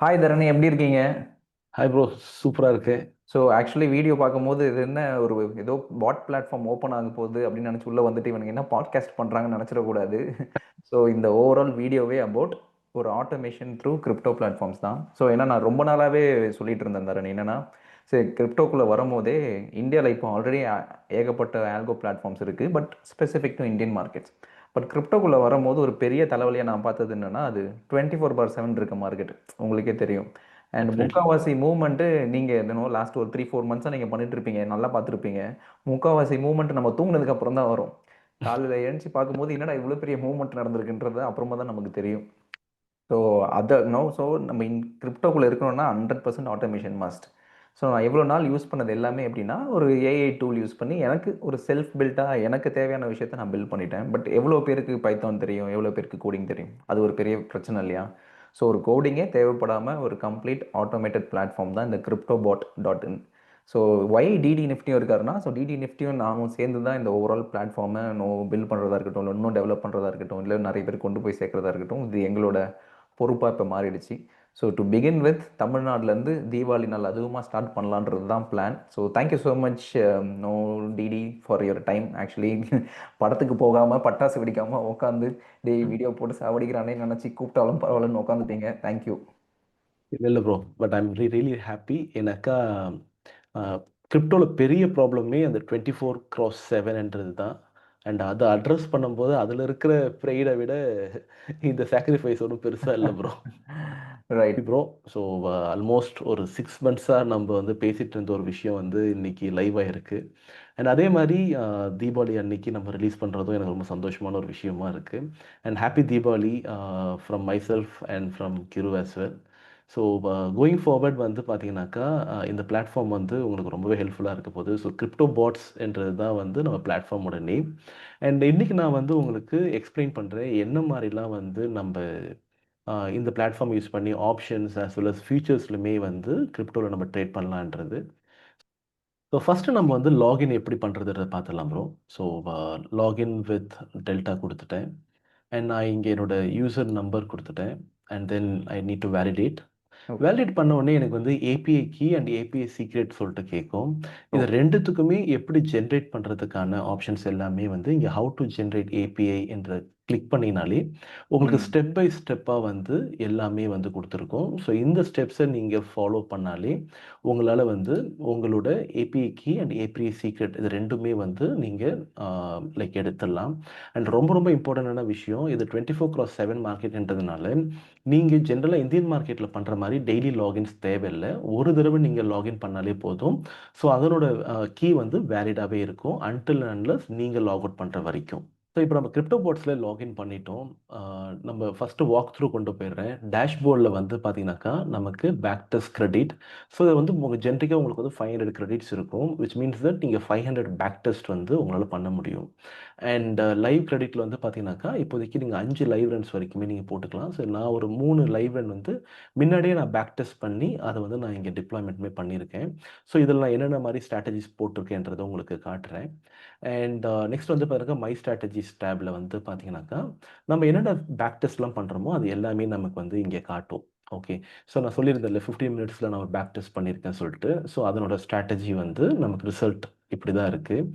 Hi தரணி, எப்படி இருக்கீங்க? Hi bro. சூப்பராக இருக்கு. ஸோ ஆக்சுவலி வீடியோ பார்க்கும்போது இது என்ன ஒரு ஏதோ பாட் பிளாட்ஃபார்ம் ஓப்பன் ஆக போகுது அப்படின்னு நினச்சி உள்ளே வந்துட்டு இவனுக்கு என்ன பாட்காஸ்ட் பண்ணுறாங்கன்னு நினச்சிடக்கூடாது. ஸோ இந்த ஓவரால் வீடியோவே அபவுட் ஒரு ஆட்டோமேஷன் த்ரூ கிரிப்டோ பிளாட்ஃபார்ம்ஸ் தான். ஸோ ஏன்னா நான் ரொம்ப நாளாகவே சொல்லிட்டு இருந்தேன் தரணி, என்னன்னா சரி கிரிப்டோக்குள்ளே வரும்போதே இந்தியாவில் இப்போ ஆல்ரெடி ஏகப்பட்ட ஆல்கோ பிளாட்ஃபார்ம்ஸ் இருக்குது, but specific to Indian markets. But கிரிப்டோக்குள்ளே வரும்போது ஒரு பெரிய தலைவலியை நான் பார்த்தது என்னென்னா, அது 24/7 இருக்க மார்க்கெட், உங்களுக்கே தெரியும். And definitely. முக்கால்வாசி மூவ்மெண்ட்டு நீங்கள் என்னோ லாஸ்ட் ஒரு 3-4 மந்த்ஸாக நீங்கள் பண்ணிட்டு இருப்பீங்க, நல்லா பார்த்துருப்பீங்க. முக்கால்வாசி மூவ்மெண்ட் நம்ம தூங்குனதுக்கு அப்புறம் தான் வரும். காலையில் எழுந்துச்சி பார்க்கும்போது என்னடா இவ்வளோ பெரிய மூவ்மெண்ட் நடந்திருக்குன்றது அப்புறமா தான் நமக்கு தெரியும். ஸோ அதை நோ ஸோ நம்ம கிரிப்டோக்குள்ளே இருக்கணும்னா 100% ஆட்டோமேஷன் மஸ்ட். ஸோ நான் எவ்வளோ நாள் யூஸ் பண்ணது எல்லாமே எப்படின்னா, ஒரு ஏஐ டூல் யூஸ் பண்ணி எனக்கு ஒரு செல்ஃப் பில்ட்டாக எனக்கு தேவையான விஷயத்தை நான் பில்ட் பண்ணிட்டேன். பட் எவ்வளோ பேருக்கு பைத்தான் தெரியும், எவ்வளோ பேருக்கு கோடிங் தெரியும், அது ஒரு பெரிய பிரச்சனை இல்லையா? ஸோ ஒரு கோடிங்கே தேவைப்படாமல் ஒரு கம்ப்ளீட் ஆட்டோமேட்டட் பிளாட்ஃபார்ம் தான் இந்த crypto bot dot in. So why DD நிஃப்டியும் இருக்காருன்னா, ஸோ டிடி நிஃப்டியும் நானும் சேர்ந்து தான் இந்த ஓவரால் பிளாட்ஃபார்மை பில்ட் பண்ணுறதா இருக்கட்டும், இல்லை இன்னும் டெவலப் பண்ணுறதா இருக்கட்டும், இல்லை நிறைய பேர் கொண்டு போய் சேர்க்குறதா இருக்கட்டும், இது எங்களோட பொறுப்பாக இப்போ மாறிடுச்சு. ஸோ டு பிகின் வித் தமிழ்நாட்டிலேருந்து தீபாவளி நாள் அதுவுமா ஸ்டார்ட் பண்ணலான்றது தான் plan. So thank you so much no DD for your time. Actually படத்துக்கு போகாமல் பட்டாசு வெடிக்காமல் உட்காந்து வீடியோ போட்டு சாவடிக்கிறானே நினச்சி கூப்பிட்டாலும் பரவாயில்லன்னு உட்காந்துட்டீங்க. தேங்க்யூ. இல்லை இல்லை bro, but I'm really happy. எனக்கா கிரிப்டோவில் பெரிய ப்ராப்ளமே அந்த 24x7ன்றது தான். அண்ட் அதை அட்ரஸ் பண்ணும்போது அதில் இருக்கிற ப்ரைடை விட இந்த சாக்ரிஃபைஸ் ஒன்றும் பெருசாக இல்லை bro. Right. Bro, so almost ஒரு 6 மந்த்ஸாக நம்ம வந்து பேசிகிட்டு இருந்த ஒரு விஷயம் வந்து இன்னைக்கு லைவ் ஆகிருக்கு. அண்ட் அதே மாதிரி தீபாவளி அன்னைக்கு நம்ம ரிலீஸ் பண்ணுறதும் எனக்கு ரொம்ப சந்தோஷமான ஒரு விஷயமா இருக்குது. And happy Deepavali from my self and from கிரு as well. So going forward வந்து பார்த்தீங்கன்னாக்கா இந்த பிளாட்ஃபார்ம் வந்து உங்களுக்கு ரொம்பவே ஹெல்ப்ஃபுல்லாக இருக்க போகுது. ஸோ கிரிப்டோ பாட்ஸ் என்றது தான் வந்து நம்ம பிளாட்ஃபார்மோட நேம். அண்ட் இன்னைக்கு நான் வந்து உங்களுக்கு எக்ஸ்பிளைன் பண்ணுறேன் என்ன மாதிரிலாம் வந்து நம்ம இந்த பிளாட்ஃபார்ம் யூஸ் பண்ணி ஆப்ஷன்ஸ் as well as ஃபியூச்சர்ஸ்லுமே வந்து கிரிப்டோவில் நம்ம ட்ரேட் பண்ணலான்றது. ஸோ ஃபஸ்ட்டு நம்ம வந்து லாகின் எப்படி பண்ணுறதுன்றத பார்த்துடலாம் bro. So login with Delta கொடுத்துட்டேன். அண்ட் நான் இங்கே என்னோட யூசர் நம்பர் கொடுத்துட்டேன். And then I need to validate. Okay. Validate பண்ண உடனே எனக்கு வந்து API key and API secret சொல்லிட்டு கேட்கும். இது ஓகே. ரெண்டுத்துக்குமே எப்படி ஜென்ரேட் பண்ணுறதுக்கான ஆப்ஷன்ஸ் எல்லாமே வந்து இங்கே ஹவு டு ஜென்ரேட் ஏபிஐ என்ற கிளிக் பண்ணினாலே உங்களுக்கு ம். ஸ்டெப் பை ஸ்டெப்பாக வந்து எல்லாமே வந்து கொடுத்துருக்கோம். ஸோ இந்த ஸ்டெப்ஸை நீங்கள் ஃபாலோ பண்ணாலே உங்களால் வந்து உங்களோட API key and API secret இது ரெண்டுமே வந்து நீங்கள் லைக் எடுத்துடலாம். அண்ட் ரொம்ப ரொம்ப இம்பார்ட்டண்டான விஷயம், இது 24x7 மார்க்கெட்ன்றதுனால நீங்கள் ஜென்ரலாக இந்தியன் மார்க்கெட்டில் பண்ணுற மாதிரி டெய்லி லாகின்ஸ் தேவையில்லை. ஒரு தடவை நீங்கள் லாகின் பண்ணாலே போதும். ஸோ அதனோட கீ வந்து வேலிடாகவே இருக்கும் அன்டில் அன்லஸ் நீங்கள் லாக் அவுட் பண்ணுற வரைக்கும். ஸோ இப்போ நம்ம கிரிப்டோ போர்ட்ஸில் லாகின் பண்ணிட்டோம். நம்ம ஃபஸ்ட்டு வாக் த்ரூ கொண்டு போயிடுறேன். டேஷ்போர்டில் வந்து பார்த்தீங்கன்னாக்கா நமக்கு பேக் டெஸ்ட் கிரெடிட். ஸோ இது வந்து உங்கள் ஜென்ரிக்காக உங்களுக்கு வந்து 500 கிரெடிட்ஸ் இருக்கும், விச் மீன்ஸ் தட் நீங்கள் 500 பேக் டெஸ்ட் வந்து உங்களால் பண்ண முடியும். அண்ட் லைவ் கிரெடிட்டில் வந்து பார்த்தீங்கன்னாக்கா இப்போதைக்கு நீங்கள் 5 லைவ் ரன்ஸ் வரைக்குமே நீங்கள் போட்டுக்கலாம். ஸோ நான் ஒரு 3 லைவ் ரன் வந்து முன்னாடியே நான் பேக் டெஸ்ட் பண்ணி அதை வந்து நான் இங்கே டிப்ளாய்மெண்ட்டுமே பண்ணியிருக்கேன். ஸோ இதில் நான் என்னென்ன மாதிரி ஸ்ட்ராட்டஜிஸ் போட்டிருக்கேன்றதை உங்களுக்கு காட்டுறேன். அண்ட் நெக்ஸ்ட் வந்து பாருங்க மை ஸ்ட்ராட்டஜிஸ் டேப்ல வந்து பார்த்தீங்கன்னாக்கா நம்ம என்னென்ன பேக் டெஸ்ட்லாம் பண்ணுறோமோ அது எல்லாமே நமக்கு வந்து இங்கே காட்டும். ஓகே. ஸோ நான் சொல்லியிருந்தேன்ல 15 மினிட்ஸில் நான் பேக் டெஸ்ட் பண்ணியிருக்கேன் சொல்லிட்டு. ஸோ அதனோட ஸ்ட்ராட்டஜி வந்து நமக்கு ரிசல்ட் இப்படி தான் இருக்குது.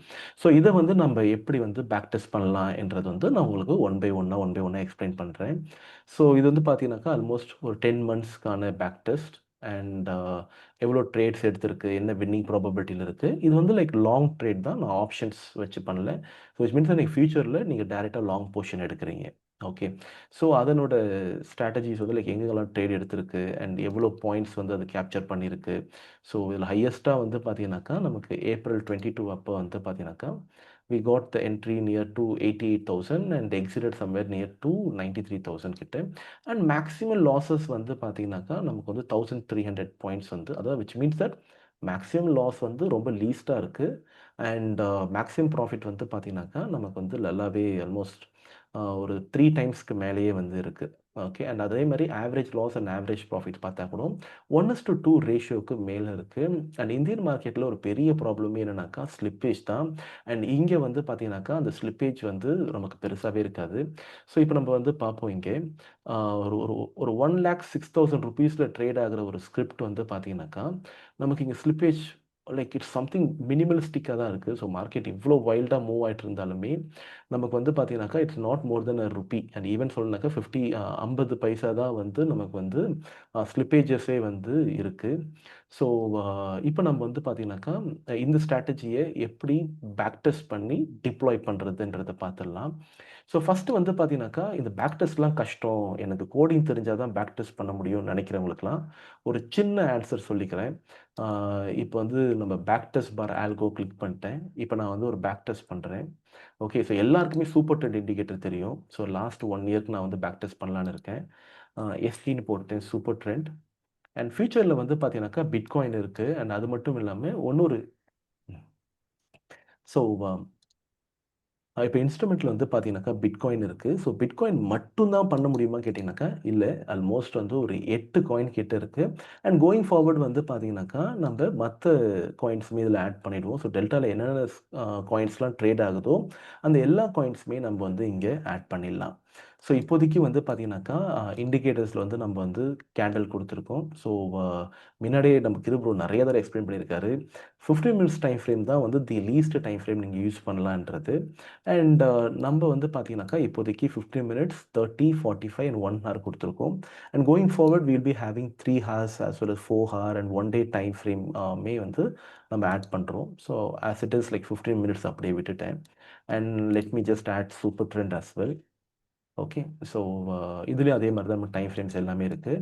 ஸோ இதை வந்து நம்ம எப்படி வந்து பேக் டெஸ்ட் பண்ணலாம் என்றது வந்து நான் உங்களுக்கு ஒன் பை ஒன்னாக எக்ஸ்பிளைன் பண்ணுறேன். ஸோ இது வந்து பார்த்தீங்கன்னாக்கா ஆல்மோஸ்ட் ஒரு 10 மந்த்ஸ்க்கான பேக் டெஸ்ட். அண்ட் எவ்வளோ ட்ரேட்ஸ் எடுத்திருக்கு, என்ன வின்னிங் ப்ராபபிலிட்டியில் இருக்குது. இது வந்து லைக் லாங் ட்ரேட் தான், நான் ஆப்ஷன்ஸ் வச்சு பண்ணல. ஸோ விச் மீன்ஸ் நீங்கள் ஃபியூச்சரில் நீங்கள் டேரெக்டாக லாங் பொசிஷன் எடுக்கிறீங்க. ஓகே. ஸோ அதனோட ஸ்ட்ராட்டஜிஸ் வந்து லைக் எங்கெங்கெல்லாம் ட்ரேட் எடுத்திருக்கு அண்ட் எவ்வளோ பாயிண்ட்ஸ் வந்து அது கேப்சர் பண்ணியிருக்கு. ஸோ இதில் ஹையஸ்ட்டாக வந்து பார்த்தீங்கன்னாக்கா நமக்கு April 22 அப்போ வந்து பார்த்தீங்கன்னாக்கா we got the entry near to 88,000 and exited somewhere near to 93,000 கிட்ட. அண்ட் மேக்ஸிமம் லாஸஸ் வந்து பார்த்தீங்கன்னாக்கா நமக்கு வந்து 1300 பாயிண்ட்ஸ் வந்து, அதாவது which means that maximum loss வந்து ரொம்ப லீஸ்ட்டாக இருக்குது. அண்ட் மேக்ஸிமம் ப்ராஃபிட் வந்து பார்த்தீங்கன்னாக்கா நமக்கு வந்து நல்லாவே ஆல்மோஸ்ட் ஒரு 3 டைம்ஸ்க்கு மேலேயே வந்து இருக்குது. ஓகே. அண்ட் அதே மாரி average loss and average profit பார்த்தா கூட 1:2 ரேஷியோக்கு மேல இருக்கு. அண்ட் இந்தியன் மார்க்கெட்ல ஒரு பெரிய ப்ராப்ளமே என்னன்னாக்கா, ஸ்லிப்பேஜ் தான். அண்ட் இங்க வந்து பார்த்தீங்கன்னாக்கா, அந்த ஸ்லிப்பேஜ் வந்து நமக்கு பெருசாவே இருக்காது. ஸோ இப்ப நம்ம வந்து பார்ப்போம் இங்கே. அ ஒரு ஒரு ஒரு ₹1,06,000 ட்ரேட் ஆகுற ஒரு ஸ்கிரிப்ட் வந்து பார்த்தீங்கன்னாக்கா, நமக்கு இங்க ஸ்லிப்பேஜ் லைக் இட்ஸ் சம்திங் மினிமலிஸ்டிக்கா தான் இருக்கு. ஸோ மார்க்கெட் இவ்ளோ வைல்டா மூவ் ஆயிட்டு இருந்தாலுமே, நமக்கு வந்து பார்த்தீங்கன்னாக்கா, இட்ஸ் நாட் மோர் தென் ரூ. அண்ட் ஈவன் சொல்லணும்னாக்கா 50 பைசா தான் வந்து நமக்கு வந்து ஸ்லிப்பேஜஸே வந்து இருக்கு. ஸோ இப்ப நம்ம வந்து பார்த்தீங்கன்னாக்கா, இந்த ஸ்ட்ராட்டஜிய எப்படி பேக் டெஸ்ட் பண்ணி டிப்ளாய் பண்றதுன்றத பார்த்துடலாம். ஸோ ஃபர்ஸ்ட்டு வந்து பார்த்தீங்கன்னாக்கா, இந்த பேக் டெஸ்ட்லாம் கஷ்டம். எனக்கு கோடிங் தெரிஞ்சா தான் பேக் டெஸ்ட் பண்ண முடியும்னு நெனைக்கிறவங்களுக்குலாம், ஒரு சின்ன ஆன்சர் சொல்லிக்கிறேன். ஆ இப்ப வந்து நம்ம back test for algo click பண்ணிட்டேன். இப்ப நான் வந்து ஒரு பேக் டெஸ்ட் பண்றேன். ஓகே. ஸோ எல்லாருக்குமே சூப்பர் ட்ரெண்ட் இண்டிகேட்டர் தெரியும். ஸோ லாஸ்ட் 1 இயர்க்கு நான் வந்து பேக் டெஸ்ட் பண்ணலான்னு இருக்கேன். எஸ்டின்னு போட்டேன் சூப்பர் ட்ரெண்ட். அண்ட் ஃபியூச்சர்ல வந்து பார்த்தீங்கன்னாக்கா, பிட்காயின் இருக்கு. அண்ட் அது மட்டும் இல்லாம இன்னொரு ஸோ இப்ப இன்ஸ்ட்ருமென்ட்ல வந்து பார்த்தீங்கன்னாக்கா, பிட்காயின் இருக்கு. ஸோ பிட்காயின் மட்டும் தான் பண்ண முடியுமான்னு கேட்டீங்கன்னாக்கா, இல்ல. ஆல்மோஸ்ட் வந்து ஒரு 8 காயின் கிட்ட இருக்கு. அண்ட் கோயிங் ஃபார்வர்ட் வந்து பார்த்தீங்கன்னாக்கா, நம்ப மத்த காயின்ஸுமே இதில ஆட் பண்ணிடுவோம். ஸோ டெல்டால என்னென்ன காயின்ஸ்லாம் ட்ரேட் ஆகுதோ, அந்த எல்லா காயின்ஸுமே நம்ப வந்து இங்க ஆட் பண்ணிடலாம். ஸோ இப்போதைக்கு வந்து பார்த்தீங்கன்னாக்கா, இண்டிகேட்டர்ஸ்ல வந்து நம்ம வந்து கேண்டில் குடுத்துருக்கோம். ஸோ முன்னாடியே நம்ம கிரு ப்ரோ நெறைய தடவ எக்ஸ்பிளைன் பண்ணியிருக்காரு. 15 மினிட்ஸ் டைம் ஃப்ரேம் தான் வந்து தி லீஸ்ட் டைம் ஃப்ரேம் நீங்க யூஸ் பண்ணலான்றது. அண்ட் நம்ம வந்து பார்த்தீங்கன்னாக்கா, இப்போதைக்கு 15 மினிட்ஸ், 30, 45 அண்ட் 1 ஹார் குடுத்துருக்கோம். And going forward we will be having 3 hours as well as 4 hour and 1 day time frame may வந்து நம்ம ஆட் பண்றோம். So as it is like 15 minutes அப்படியே விட்டுட்டேன். And let me just add super trend as well. Okay. So இதுலயும் அதே மாரி தான் நம்ம டைம் ஃப்ரேம்ஸ் எல்லாமே இருக்கு.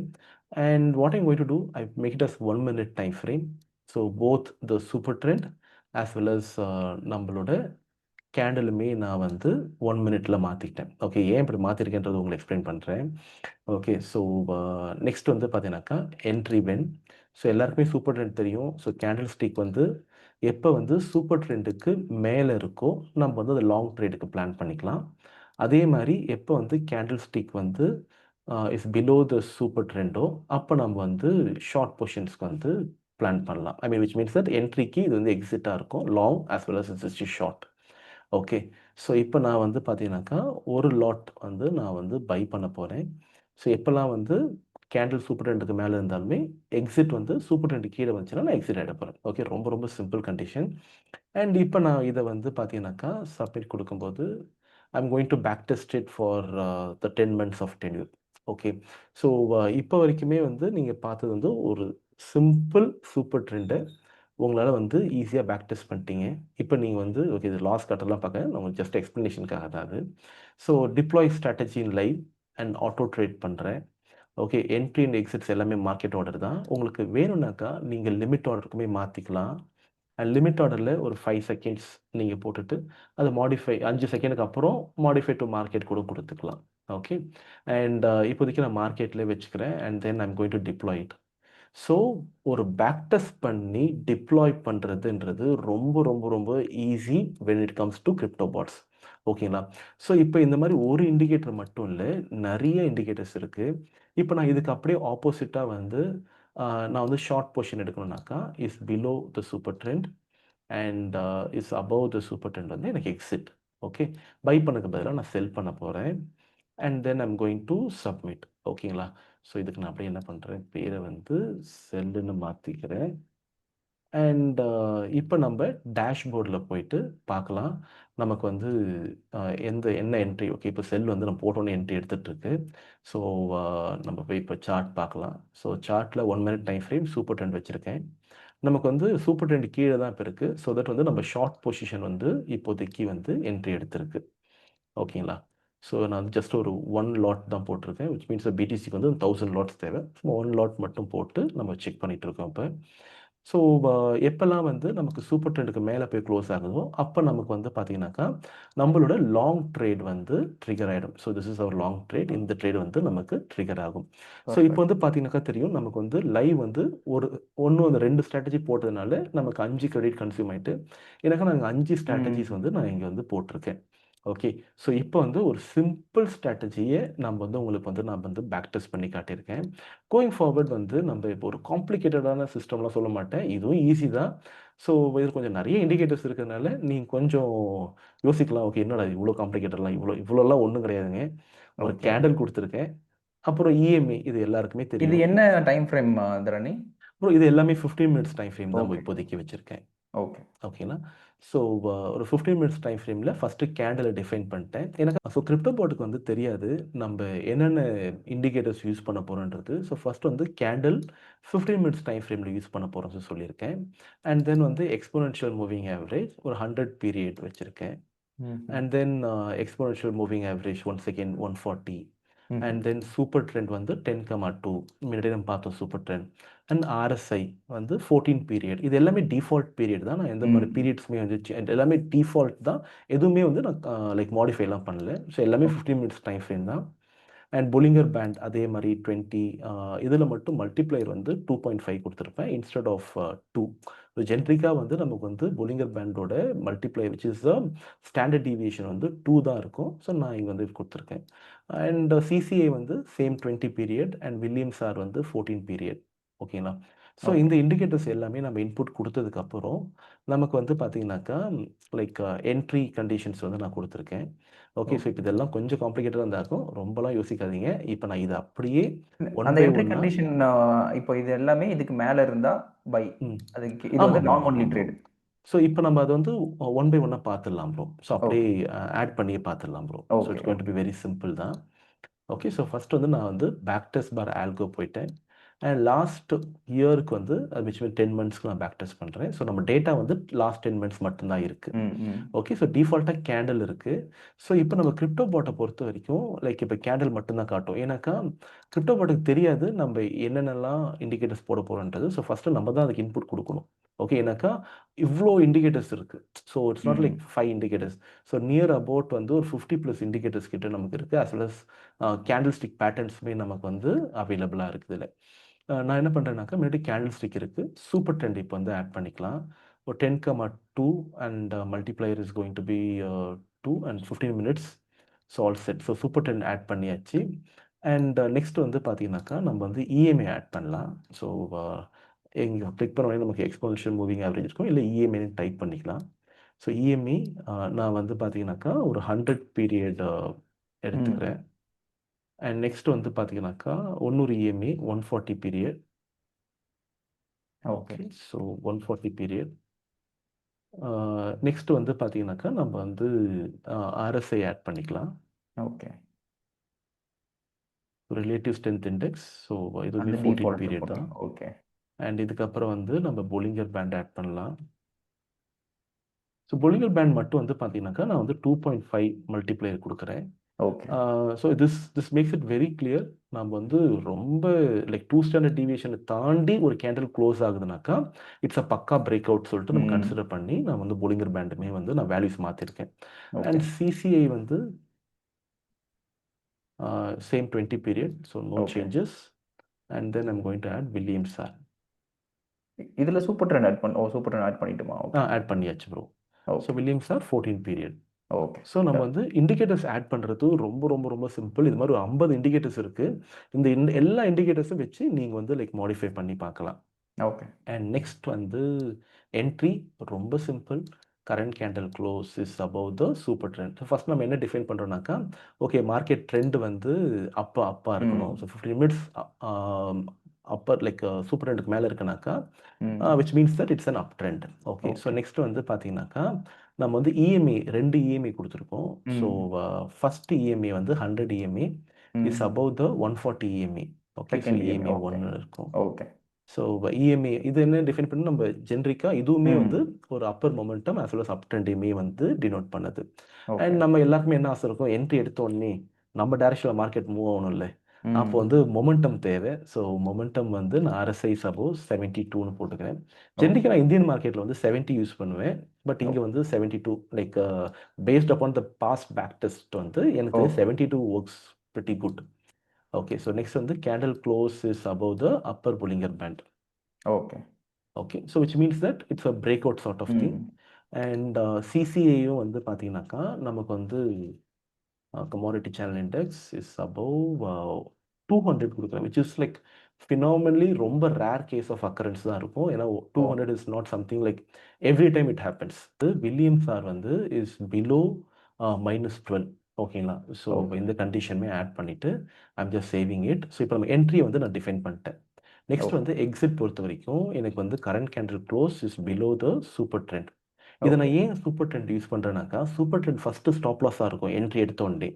And what I'm going to do, I make it as 1 minute time frame. So both the super trend as well as நம்மளோட கேண்டிலுமே நான் வந்து 1 மினிட்ல மாத்திக்கிட்டேன். ஓகே. ஏன் இப்படி மாத்திருக்கேன்றத உங்களுக்கு எக்ஸ்பிளைன் பண்றேன். ஓகே. ஸோ நெக்ஸ்ட் வந்து பார்த்தீங்கன்னாக்கா, என்ட்ரி வென். ஸோ எல்லாருக்குமே சூப்பர் ட்ரெண்ட் தெரியும். ஸோ கேண்டில் ஸ்டிக் வந்து எப்ப வந்து சூப்பர் ட்ரெண்டுக்கு மேல இருக்கோ, நம்ம வந்து அத லாங் ட்ரேடுக்கு பிளான் பண்ணிக்கலாம். அதே மாரி எப்ப வந்து கேண்டில் ஸ்டிக் வந்து இஸ் பிலோ த சூப்பர் ட்ரெண்டோ, அப்ப நம்ம வந்து ஷார்ட் பொசிஷன்ஸ்க்கு வந்து பிளான் பண்ணலாம். I mean which means that என்ட்ரிக்கு இது வந்து எக்ஸிட்டா இருக்கும். Long as well as it's short. Okay. So இப்ப நான் வந்து பார்த்தீங்கன்னாக்கா, ஒரு லாட் வந்து நான் வந்து பை பண்ண போறேன். ஸோ எப்பலாம் வந்து கேண்டில் சூப்பர் ட்ரெண்டுக்கு மேல இருந்தாலுமே, எக்ஸிட் வந்து சூப்பர் ட்ரெண்டுக்கு கீழ வந்துச்சுன்னா, நான் எக்ஸிட் ஆயிட போறேன். ஓகே. ரொம்ப ரொம்ப சிம்பிள் கண்டிஷன். அண்ட் இப்ப நான் இத வந்து பார்த்தீங்கன்னாக்கா, சப்மிட் குடுக்கும்போது, I am going to back test it for the 10 months of tenure. Okay. So இப்ப வரைக்குமே வந்து நீங்க பார்த்தது வந்து ஒரு சிம்பிள் சூப்பர் ட்ரெண்ட உங்களால வந்து ஈஸியா பேக் டெஸ்ட் பண்ணிட்டீங்க. இப்ப நீங்க வந்து ஓகே இது லாஸ் கட்டலாம் பார்க்க நான் உங்களுக்கு ஜஸ்ட் எக்ஸ்ப்ளனேஷனுக்காக தான் அது. So deploy strategy in live and auto trade பண்றேன். ஓகே. என்ட்ரி அண்ட் எக்ஸிட்ஸ் எல்லாமே மார்க்கெட் ஆர்டர் தான். உங்களுக்கு வேணும்னாக்கா, நீங்க லிமிட் ஆர்டருக்குமே மாத்திக்கலாம். அண்ட் லிமிட் ஆர்டர்ல ஒரு 5 செகண்ட்ஸ் நீங்க போட்டுட்டு, அத மாடிஃபை 5 செகண்டுக்கு அப்புறம் மாடிஃபை டூ மார்க்கெட் கூட குடுத்துக்கலாம். ஓகே. அண்ட் இப்போதைக்கு நான் மார்க்கெட்லயே வச்சுக்கிறேன். And then I am going to deploy it. So ஒரு பேக் டெஸ்ட் பண்ணி டிப்ளாய் பண்றதுன்றது ரொம்ப ரொம்ப ரொம்ப easy when it comes to crypto bots. ஓகேங்களா? ஸோ இப்ப இந்த மாரி ஒரு இண்டிகேட்டர் மட்டும் இல்ல, நெறைய இண்டிகேட்டர்ஸ் இருக்கு. இப்ப நான் இதுக்கு அப்படியே ஆப்போசிட்டா வந்து நான் வந்து ஷார்ட் பொசிஷன் எடுக்கணும்னாக்கா, is below the super trend and is above the super trend வந்து எனக்கு எக்ஸிட். ஓகே. பை பண்ணதுக்கு பதிலா நான் செல் பண்ண போறேன். And then I am going to submit. ஓகேங்களா? ஸோ இதுக்கு நான் அப்படியே என்ன பண்றேன், பேர வந்து செல்லுன்னு மாத்திக்கிறேன். அண்ட் இப்ப நம்ப டேஷ்போர்ட்ல போயிட்டு பார்க்கலாம். நமக்கு வந்து அ என்ன என்ட்ரி ஓகே இப்ப செல் வந்து நம்ம போட்டோனே என்ட்ரி எடுத்துட்டு இருக்கு. ஸோ நம்ம போய் இப்ப சார்ட் பார்க்கலாம். ஸோ சார்ட்ல 1 minute time frame super trend வச்சிருக்கேன். நமக்கு வந்து சூப்பர் ட்ரெண்ட் கீழ தான் இப்ப இருக்கு. ஸோ தட் வந்து நம்ம ஷார்ட் பொசிஷன் வந்து இப்போதைக்கு வந்து என்ட்ரி எடுத்திருக்கு. ஓகேங்களா? ஸோ நான் வந்து ஜஸ்ட் ஒரு 1 லாட் தான் போட்டிருக்கேன். விச் மீன்ஸ் பிடிசிக்கு வந்து 1000 லாட்ஸ் தேவை. சும்மா 1 லாட் மட்டும் போட்டு நம்ம செக் பண்ணிட்டு இருக்கோம் இப்ப. ஸோ எப்பலாம் வந்து நமக்கு சூப்பர் ட்ரெண்டுக்கு மேல போய் குளோஸ் ஆகுதோ, அப்ப நமக்கு வந்து பார்த்தீங்கன்னாக்கா, நம்மளோட லாங் ட்ரேட் வந்து ட்ரிகர் ஆயிடும். So this is our long trade. இந்த ட்ரேட் வந்து நமக்கு ட்ரிகர் ஆகும். ஸோ இப்போ பெர்ஃபெக்ட். வந்து பார்த்தீங்கன்னாக்கா தெரியும். நமக்கு வந்து லைவ் வந்து ஒரு 1 அந்த 2 ஸ்ட்ராட்டஜி போட்டதுனால நமக்கு 5 கிரெடிட் கன்சியூம் ஆயிட்டு, எனக்கு நாங்க 5 ம். ஸ்ட்ராட்டஜிஸ் வந்து நான் இங்க வந்து போட்டிருக்கேன். ஓகே. ஸோ இப்போ வந்து ஒரு சிம்பிள் ஸ்ட்ராட்டஜிய நான் வந்து பேக் டெஸ்ட் பண்ணி காட்டியிருக்கேன். கோயிங் ஃபார்வர்ட் வந்து நம்ம இப்போ ஒரு காம்ப்ளிகேட்டடான சிஸ்டம்லாம் சொல்ல மாட்டேன். இதுவும் ஈஸி தான். ஸோ இதில கொஞ்சம் நெறைய இண்டிகேட்டர்ஸ் இருக்கிறதுனால, நீங்க கொஞ்சம் யோசிக்கலாம். ஓகே, என்னடா இவ்ளோ காம்ப்ளிகேட்டட்லாம் இவ்ளோலாம் ஒண்ணும் கிடையாதுங்க. ஒரு ஓகே. கேண்டில் குடுத்துருக்கேன். அப்புறம் இஎம்ஐ இது எல்லாருக்குமே இது தெரியும். என்ன டைம் ஃப்ரேம் தரணி? ப்ரோ இது எல்லாமே 15 மினிட்ஸ் டைம் ஃப்ரேம் தான் ஓகே. இப்போதைக்கு வச்சிருக்கேன். ஓகே. ஓகேங்களா? ஸோ ஒரு 15 மினிட்ஸ் டைம் ஃப்ரேம்ல ஃபர்ஸ்ட்டு கேண்டில டிஃபைன் பண்ணிட்டேன். எனக்கு கிரிப்டோ போர்டுக்கு வந்து தெரியாது. நம்ப என்னென்ன இண்டிகேட்டர்ஸ் யூஸ் பண்ண போறோன்றது. ஸோ ஃபர்ஸ்ட் வந்து கேண்டில் 15 மினிட்ஸ் டைம் ஃப்ரேம்ல யூஸ் பண்ண போறோம்னு சொல்லியிருக்கேன். அண்ட் தென் வந்து எக்ஸ்போனென்ஷியல் மூவிங் ஆவரேஜ் ஒரு 100 பீரியட் வச்சிருக்கேன். ம்ஹ்ம். And then exponential moving average once again 140. ம்ஹ்ம். அண்ட் தென் சூப்பர் ட்ரெண்ட் வந்து 10,2 முன்னாடி நம்ம பார்த்தோம் சூப்பர் ட்ரெண்ட். அண்ட் ஆர்எஸ்ஐ வந்து 14 பீரியட். இது எல்லாமே டிஃபால்ட் பீரியட் தான். நான் எந்த மாரி ம். பீரியட்ஸுமே வந்து எல்லாமே டிஃபால்ட் தான். எதுவுமே வந்து நான் லைக் மாடிஃபைலாம் பண்ணல. ஸோ எல்லாமே ஓகே. 15 மினிட்ஸ் டைம் ஃப்ரேம் தான். அண்ட் பொலிங்கர் பேண்ட் அதே மாரி 20 இதில மட்டும் மல்டிப்ளையர் வந்து 2.5 குடுத்துருப்பேன் இன்ஸ்டெட் ஆஃப் 2. ஸோ ஜென்ரிக்கா வந்து நமக்கு வந்து பொலிங்கர் பேண்டோட multiplier which is standard deviation வந்து 2 தான் இருக்கும். ஸோ நான் இங்க வந்து குடுத்துருக்கேன். அண்ட் சிசிஐ வந்து same 20 period and Williams R வந்து 14 பீரியட். ஓகேங்களா? So okay. இந்த இண்டிகேட்டர்ஸ் எல்லாமே நம்ம இன்புட் குடுத்ததுக்கப்புறம், நமக்கு வந்து பார்த்தீங்கன்னாக்கா, லைக் என்ட்ரி கண்டிஷன்ஸ் வந்து நான் குடுத்துருக்கேன். ஓகே. So okay. இப்ப இதெல்லாம் கொஞ்சம் காம்ப்ளிகேட்டடா இருந்தா இருக்கும். ரொம்பலாம் யோசிக்காதீங்க. இப்ப நான் இத அப்படியே ஒன் அந்த பை என்ட்ரி ஒன்னா கண்டிஷன் இப்போ இது எல்லாமே இதுக்கு மேல இருந்தா பை. ம். அதுக்கு இது வந்து லாங் ஆமாமாமாமா ஒன்லி ப்ரோ. ட்ரேட். ஸோ இப்ப நம்ம அத வந்து ஒன் பை ஒன்னா பார்த்துடலாம் ப்ரோ. ஸோ அப்படியே ஓகே. ஆட் பண்ணியே பார்த்துடலாம் bro. So okay. It's going to okay. Be very simple தான். ஓகே. ஸோ ஃபர்ஸ்ட் வந்து நான் வந்து பேக் டெஸ்ட் பார் ஆல்கோ போயிட்டேன். அண்ட் லாஸ்ட் இயருக்கு வந்து விச் மீன் 10 மந்த்ஸ்க்கு நான் பேக் டெஸ்ட் பண்றேன். ஸோ நம்ம டேட்டா வந்து லாஸ்ட் 10 மந்த்ஸ் மட்டும் தான் இருக்கு. ம். ம். ஓகே. ஸோ டிஃபால்ட்டா கேண்டில் இருக்கு. ஸோ இப்ப நம்ம கிரிப்டோ பாட்ட பொறுத்தவரைக்கும் லைக் இப்ப கேண்டில் மட்டும் தான் காட்டும். ஏன்னாக்கா கிரிப்டோ பாட்டுக்கு தெரியாது நம்ம என்னென்னலாம் இண்டிகேட்டர்ஸ் போட போறோம்ன்றது. ஸோ ஃபர்ஸ்ட்டு நம்ம தான் அதுக்கு இன்புட் குடுக்கணும். ஓகே. ஏன்னாக்கா இவ்ளோ இண்டிகேட்டர்ஸ் இருக்கு. ஸோ இட்ஸ் நாட் லைக் ம். 5 இண்டிகேட்டர்ஸ். ஸோ நியர் அபௌட் வந்து ஒரு 50 பிளஸ் இண்டிகேட்டர்ஸ் கிட்ட நமக்கு இருக்கு. As well as candle stick பேட்டர்ன்ஸுமே நமக்கு வந்து அவைலபிளா இருக்குது இதுல. நான் என்ன பண்றேன்னாக்கா, முன்னாடி கேண்டில் ஸ்டிக் இருக்கு. சூப்பர் ட்ரெண்ட் இப்ப வந்து ஆட் பண்ணிக்கலாம். ஒரு 10,2 and multiplier is going to be 2 and 15 minutes. So all set. So super trend add பண்ணியாச்சு. அண்ட் நெக்ஸ்ட் வந்து பார்த்தீங்கன்னாக்கா, நம்ம வந்து இஎம்ஐ ஆட் பண்ணலாம். ஸோ இங்க கிளிக் பண்ண உடனே நமக்கு எக்ஸ்போனன்ஷியல் மூவிங் ஆவரேஜ் இருக்கும். இல்ல இஎம்ஐன்னு டைப் பண்ணிக்கலாம். ஸோ இஎம்ஐ நான் வந்து பார்த்தீங்கன்னாக்கா, ஒரு 100 பீரியட் ம். எடுத்துக்கிறேன். அண்ட் நெக்ஸ்ட் வந்து பார்த்தீங்கன்னாக்கா, இன்னொரு EMI 140 period. Okay. Okay. So 140 period. Next வந்து பார்த்தீங்கன்னாக்கா, நம்ம வந்து ஆர்எஸ்ஐ ஆட் பண்ணிக்கலாம். Okay. Relative strength index. So இதுவுமே அந்த 14 டிஃபால்ட் பீரியட் தான். போட்டீங்க. ஓகே. அண்ட் இதுக்கப்புறம் வந்து நம்ம பொலிங்கர் பேண்ட் ஆட் பண்ணலாம். ஸோ பொலிங்கர் பேண்ட் மட்டும் வந்து பார்த்தீங்கன்னாக்கா, நான் வந்து 2.5 மல்டிப்ளையர் குடுக்குறேன். Okay. So this makes it very clear. நம்ம வந்து ரொம்ப லைக் 2 ஸ்டாண்டர்ட் டீவியேஷன தாண்டி ஒரு கேண்டில் குளோஸ் ஆகுதுனாக்கா, இட்ஸ் அ பக்கா பிரேக் அவுட் சொல்லிட்டு நம்ம ம். கன்சிடர் பண்ணி, நான் வந்து பொலிங்கர் பேண்டுமே வந்து நான் வேல்யூஸ் மாத்திருக்கேன். ஓகே. அண்ட் சிசிஐ வந்து same 20 period. So no okay. Changes. And then I'm going to add Williams R. இதுல super trend super trend add பண்ணிட்டுமா? ஓகே. ஆட் பண்ணியாச்சு bro. So okay. Williams R 14 period. Okay. So நம்ம done. வந்து indicators add பண்றது ரொம்ப, ரொம்ப, ரொம்ப simple. இது மாரி ஒரு 50 இண்டிகேட்டர்ஸ் இருக்கு. இந்த எல்லா இண்டிகேட்டர்ஸும் வச்சு நீங்க வந்து லைக் மாடிஃபை பண்ணி பார்க்கலாம். ஓகே. அண்ட் நெக்ஸ்ட் வந்து என்ட்ரி ரொம்ப simple. Current candle close is above the super trend. First நம்ம என்ன டிஃபைன் பண்றோம்னாக்கா, ஓகே மார்க்கெட் ட்ரெண்ட் வந்து அப்பா இருக்கணும். ஸோ ம். 15 மினிட்ஸ் அப்பர் லைக் சூப்பர் ட்ரெண்டுக்கு மேல இருக்குனாக்கா, ம். Which means that it's an up trend. Okay. So okay. Next வந்து பார்த்தீங்கன்னாக்கா, நம்ம வந்து இஎம்ஐ 2 இஎம்ஐ குடுத்துருக்கோம். ஸோ ம். ஃபர்ஸ்ட் இஎம்ஐ வந்து 100 இஎம்ஐ இஸ் ம். Above the 140 EMI. Okay. So second EMI. EMI okay. 1 இருக்கும். ஓகே. ஸோ இஎம்ஐ இது என்ன டிஃபைன் பண்ணி நம்ம ஜெனரிக்கா இதுவுமே வந்து ம். ஒரு upper momentum as well as up ட்ரெண்டையுமே வந்து டினோட் பண்ணுது. ஓகே. அண்ட் நம்ம எல்லாருக்குமே என்ன ஆசை இருக்கும், என்ட்ரி எடுத்த உடனே நம்ம டைரக்ஷன்ல மார்க்கெட் மூவ் ஆகணும்ல. அப்போ ம். வந்து மொமெண்டம் தேவை. ஸோ மொமெண்டம் வந்து நான் ஆர்எஸ்ஐ சப்போஸ் 72ன்னு போட்டுக்கிறேன். ஜெனரிக்கா ஓகே. நான் இந்தியன் மார்க்கெட்ல வந்து 70 யூஸ் பண்ணுவேன். பட் இங்க ஓகே. வந்து 72 like based upon the past back test வந்து எனக்கு okay. 72 works pretty good. Okay. So next வந்து candle close is above the upper Bollinger band. Okay. Okay. So which means that it's a breakout sort of thing. ம். And சிசிஐயும் வந்து பார்த்தீங்கன்னாக்கா நமக்கு வந்து commodity channel index is above 200 கொடுக்குறேன், which is like phenomenally ரொம்ப rare case of occurrence தான் இருக்கும். ஏன்னா 200 is not something like every time it happens. Williams R வந்து இஸ் பிலோ -12. ஓகேங்களா? ஸோ இந்த கண்டிஷனுமே ஆட் பண்ணிட்டு I'm just saving it. So இப்போ நம்ம என்ட்ரியை வந்து நான் டிஃபைன் பண்ணிட்டேன். நெக்ஸ்ட் வந்து எக்ஸிட் பொறுத்த வரைக்கும் எனக்கு வந்து current candle close is below the super trend. இதை நான் ஏன் சூப்பர் ட்ரெண்ட் யூஸ் பண்ணுறேன்னாக்கா, சூப்பர் ட்ரெண்ட் ஃபஸ்ட்டு ஸ்டாப் லாஸாக இருக்கும் என்ட்ரி எடுத்த உடனே.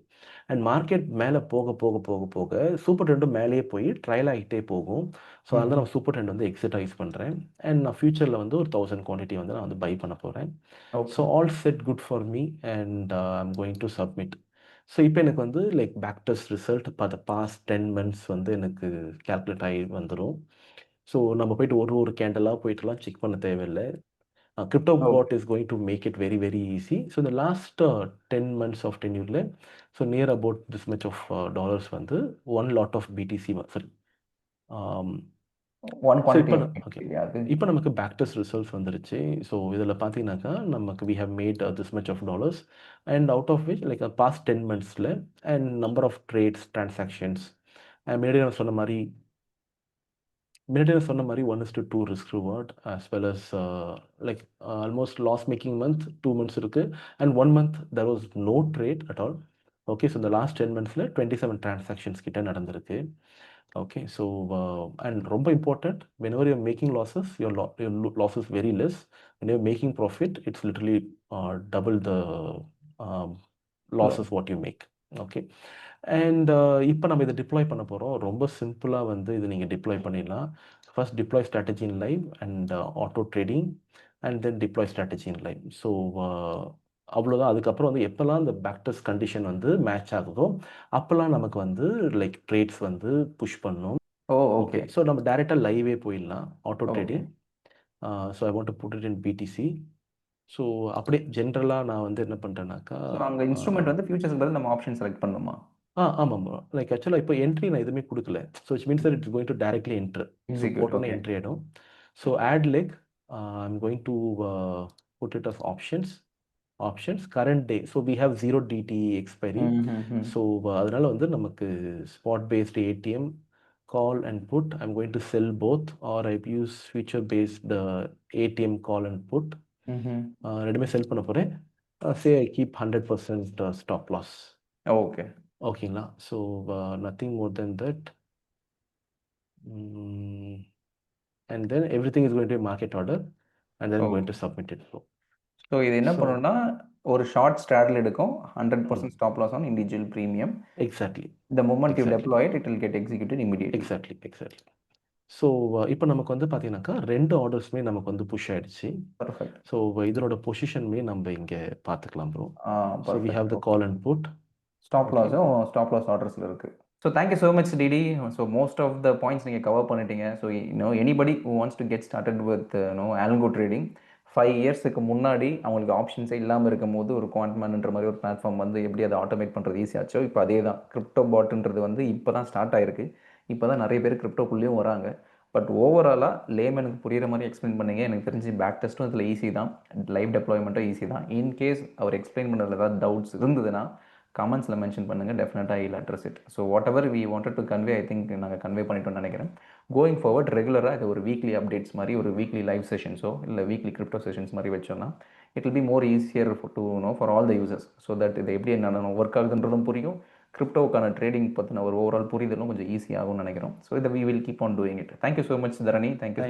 அண்ட் மார்க்கெட் மேலே போக போக போக போக சூப்பர் ட்ரெண்டும் மேலேயே போய் ட்ரையல் ஆகிட்டே போகும். ஸோ அதனால் நான் சூப்பர் ட்ரெண்ட் வந்து எக்ஸிட்டாக யூஸ் பண்ணுறேன். அண்ட் நான் ஃபியூச்சரில் வந்து ஒரு 1000 குவான்டிட்டி வந்து நான் வந்து பை பண்ண போகிறேன். So all set good for me and I'm going to submit. So இப்போ எனக்கு வந்து லைக் பேக் டெஸ்ட் ரிசல்ட் இப்போ த பாஸ்ட் 10 months வந்து எனக்கு கேல்குலேட் ஆகி வந்துடும். ஸோ நம்ம போயிட்டு ஒரு கேண்டலாக போயிட்டுலாம் செக் பண்ண தேவையில்லை. CryptoBot is going to make it very, very easy. So the last 10 months of tenure, so near about this much of dollars வந்து one lot of BTC, sorry. One quantity. Okay, இப்போ நமக்கு back test results வந்துருச்சு. So இதில் பார்த்தீங்கன்னாக்கா நமக்கு we have made this much of dollars and out of which like past 10 monthsல and number of trades transactions முன்னாடி நான் சொன்ன மாதிரி 1:2 risk reward as well as like almost loss making month 2 months இருக்கு and 1 month there was no trade at all. Okay, so in the last 10 monthsல 27 transactions கிட்ட நடந்திருக்கு. Okay, so and ரொம்ப important, whenever you're making losses, your loss is very less. When you're making profit, it's literally double the losses what you make. Okay, and இப்போ நம்ம இதை deploy பண்ண போகிறோம். ரொம்ப சிம்பிளாக வந்து இது நீங்கள் டிப்ளாய் பண்ணிடலாம். First deploy strategy in live and auto trading and then deploy strategy in live. So அவ்வளோதான். அதுக்கப்புறம் வந்து எப்போல்லாம் இந்த பேக்டர்ஸ் கண்டிஷன் வந்து மேட்ச் ஆகுதோ அப்போல்லாம் நமக்கு வந்து லைக் ட்ரேட்ஸ் வந்து புஷ் பண்ணும். ஓகே, ஸோ நம்ம டைரெக்டாக லைவே போயிடலாம் auto trading. So I want to put it in BTC. So அப்படியே ஜென்ரலாக நான் வந்து என்ன பண்ணுறேன்னாக்கா, அங்கே இன்ஸ்ட்ருமெண்ட் வந்து ஃபியூச்சர்ஸ் பதில் நம்ம ஆப்ஷன் செலக்ட் பண்ணணுமா? ஆமாம். லைக் ஆக்சுவலாக இப்போ என்ட்ரி நான் எதுவுமே கொடுக்கல. So it's means that it's going to directly entry. So போட்டோன்னே என்ட்ரி ஆகிடும். So add leg I'm going to put it of options current day. So we have 0 DTE expiry. So அதனால வந்து நமக்கு spot based ATM call and put I'm going to sell both or I use future based ATM call and put. ரெண்டுமே sell பண்ண போகிறேன். Say I keep 100% stop loss. ஓகேங்களா? So nothing more then that. And then everything is going to market order and then going to submit it. So இது என்ன பண்ணணும்னா ஒரு short straddle எடுக்கும் 100% stop loss on individual premium. Exactly. The moment you deploy it, it will get executed immediately. Exactly. So இப்போ நமக்கு வந்து பார்த்தீங்கன்னாக்கா 2 ஆர்டர்ஸுமே நமக்கு வந்து புஷ் ஆயிடுச்சு. Perfect. ஸோ இதனோட பொசிஷனுமே நம்ம இங்கே பார்த்துக்கலாம் bro. So we Perfect. Have the call and put. Stop loss ஆர்டர்ஸில் இருக்குது. So thank you so much DD. So most of the points நீங்கள் கவர் பண்ணிட்டீங்க. So anybody who wants to get started with algo trading 5 இயர்ஸுக்கு முன்னாடி அவங்களுக்கு ஆப்ஷன்ஸே இல்லாமல் இருக்கும் போது ஒரு குவாண்ட்மேன்ன்ற மாதிரி ஒரு பிளாட்ஃபார்ம் வந்து எப்படி அதை ஆட்டோமேட் பண்ணுறது ஈஸியாச்சோ இப்போ அதே தான் கிரிப்டோ பாட்ன்றது வந்து இப்போ தான் ஸ்டார்ட் ஆயிருக்கு. இப்போ தான் நிறைய பேர் கிரிப்டோக்குள்ளேயும் வராங்க. பட் ஓவராலாக லேமனுக்கு புரிகிற மாதிரி எக்ஸ்பிளைன் பண்ணீங்க. எனக்கு தெரிஞ்சு பேக் டெஸ்ட்டும் இதில் ஈஸி தான், லைவ் டெப்ளாய்மெண்ட்டும் ஈஸி தான். இன்கேஸ் அவர் எக்ஸ்பிளைன் பண்ணுறதுல ஏதாவது டவுட்ஸ் இருந்ததுன்னா கமெண்ட்ஸில் மென்ஷன் பண்ணுங்கள். டெஃபினட்டாக I'll address it. So whatever we wanted to convey I think நாங்கள் கன்வே பண்ணிட்டோம்னு நினைக்கிறேன். கோயிங் ஃபார்வர்ட் ரெகுலராக இது ஒரு வீக்லி அப்டேட்ஸ் மாதிரி ஒரு வீக்லி லைவ் செஷன்ஸோ இல்லை வீக்லி கிரிப்டோ செஷன்ஸ் மாதிரி வச்சோன்னா it will be more easier to for all the users. So that இது எப்படி என்ன ஒர்க் ஆகுதுன்றதும் புரியும், கிரிப்டோவுக்கான ட்ரேடிங் பற்றின ஒரு ஓவரால் புரிதலும் கொஞ்சம் ஈஸியாகும்னு நினைக்கிறோம். ஸோ இதை we will keep on doing it. Thank you so much Dharani. Thank you.